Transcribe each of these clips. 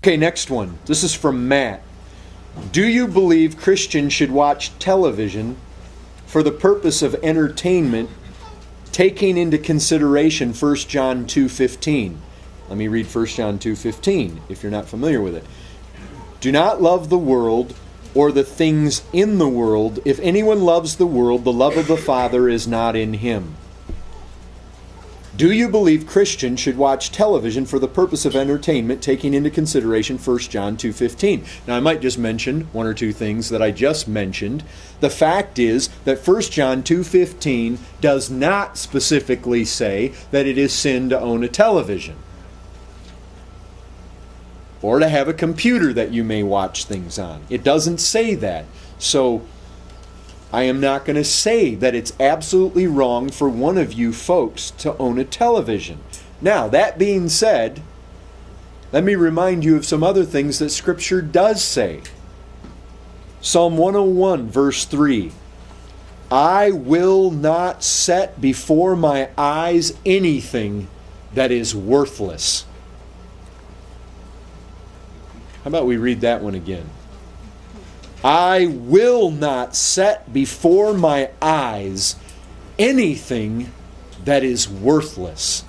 Okay, next one. This is from Matt. Do you believe Christians should watch television for the purpose of entertainment, taking into consideration 1 John 2:15? Let me read 1 John 2:15 if you're not familiar with it. Do not love the world or the things in the world. If anyone loves the world, the love of the Father is not in him. Do you believe Christians should watch television for the purpose of entertainment, taking into consideration 1 John 2:15? Now, I might just mention one or two things that I just mentioned. The fact is that 1 John 2:15 does not specifically say that it is sin to own a television or to have a computer that you may watch things on. It doesn't say that. So I am not going to say that it's absolutely wrong for one of you folks to own a television. Now, that being said, let me remind you of some other things that Scripture does say. Psalm 101, verse 3. I will not set before my eyes anything that is worthless. How about we read that one again? I will not set before my eyes anything that is worthless.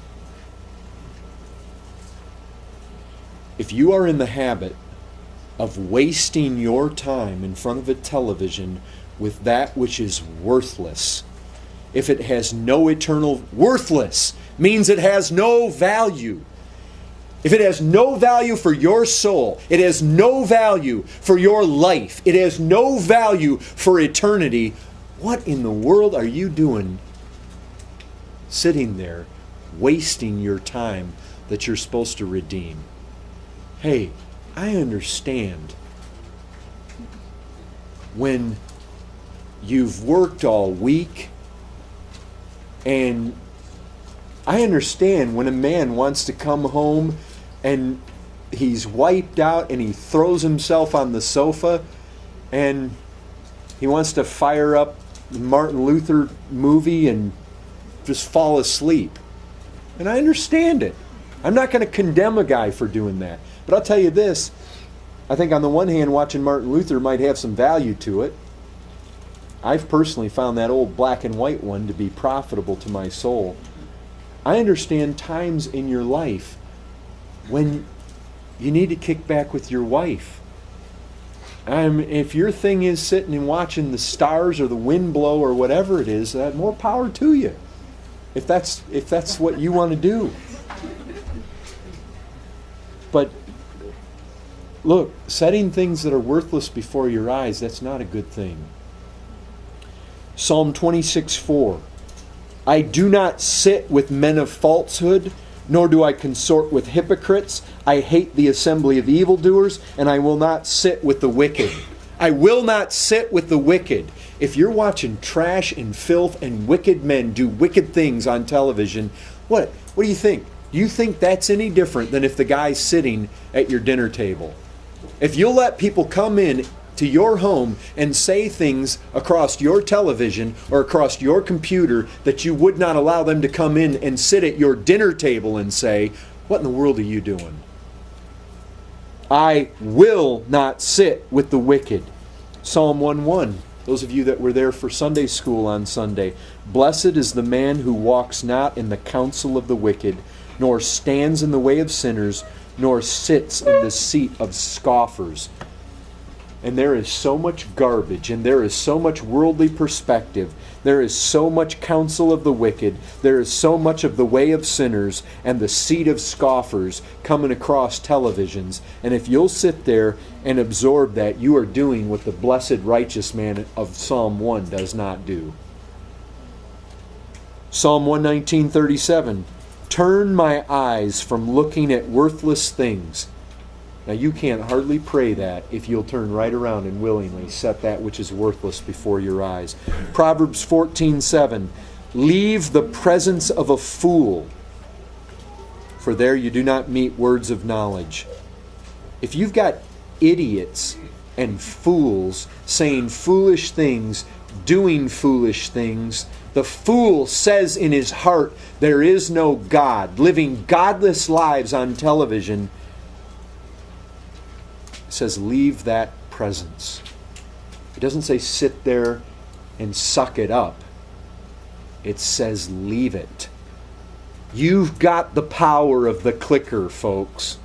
If you are in the habit of wasting your time in front of a television with that which is worthless, if it has no eternal, worthless means it has no value. If it has no value for your soul, it has no value for your life, it has no value for eternity, what in the world are you doing sitting there wasting your time that you're supposed to redeem? Hey, I understand when you've worked all week, and I understand when a man wants to come home and he's wiped out and he throws himself on the sofa and he wants to fire up the Martin Luther movie and just fall asleep. And I understand it. I'm not going to condemn a guy for doing that. But I'll tell you this, I think on the one hand watching Martin Luther might have some value to it. I've personally found that old black and white one to be profitable to my soul. I understand times in your life when you need to kick back with your wife. If your thing is sitting and watching the stars or the wind blow or whatever it is, more power to you. If that's what you want to do. But look, setting things that are worthless before your eyes, that's not a good thing. Psalm 26:4. I do not sit with men of falsehood, nor do I consort with hypocrites. I hate the assembly of evildoers, and I will not sit with the wicked. I will not sit with the wicked. If you're watching trash and filth and wicked men do wicked things on television, what do you think? Do you think that's any different than if the guy's sitting at your dinner table? If you'll let people come in to your home and say things across your television or across your computer that you would not allow them to come in and sit at your dinner table and say, what in the world are you doing? I will not sit with the wicked. Psalm 1:1. Those of you that were there for Sunday school on Sunday. Blessed is the man who walks not in the counsel of the wicked, nor stands in the way of sinners, nor sits in the seat of scoffers. And there is so much garbage, and there is so much worldly perspective. There is so much counsel of the wicked. There is so much of the way of sinners and the seat of scoffers coming across televisions. And if you'll sit there and absorb that, you are doing what the blessed righteous man of Psalm 1 does not do. Psalm 119:37. Turn my eyes from looking at worthless things. Now you can't hardly pray that if you'll turn right around and willingly set that which is worthless before your eyes. Proverbs 14:7. Leave the presence of a fool, for there you do not meet words of knowledge. If you've got idiots and fools saying foolish things, doing foolish things, the fool says in his heart, there is no God, living godless lives on television, It says leave that presence. It doesn't say sit there and suck it up. It says leave it. You've got the power of the clicker, folks.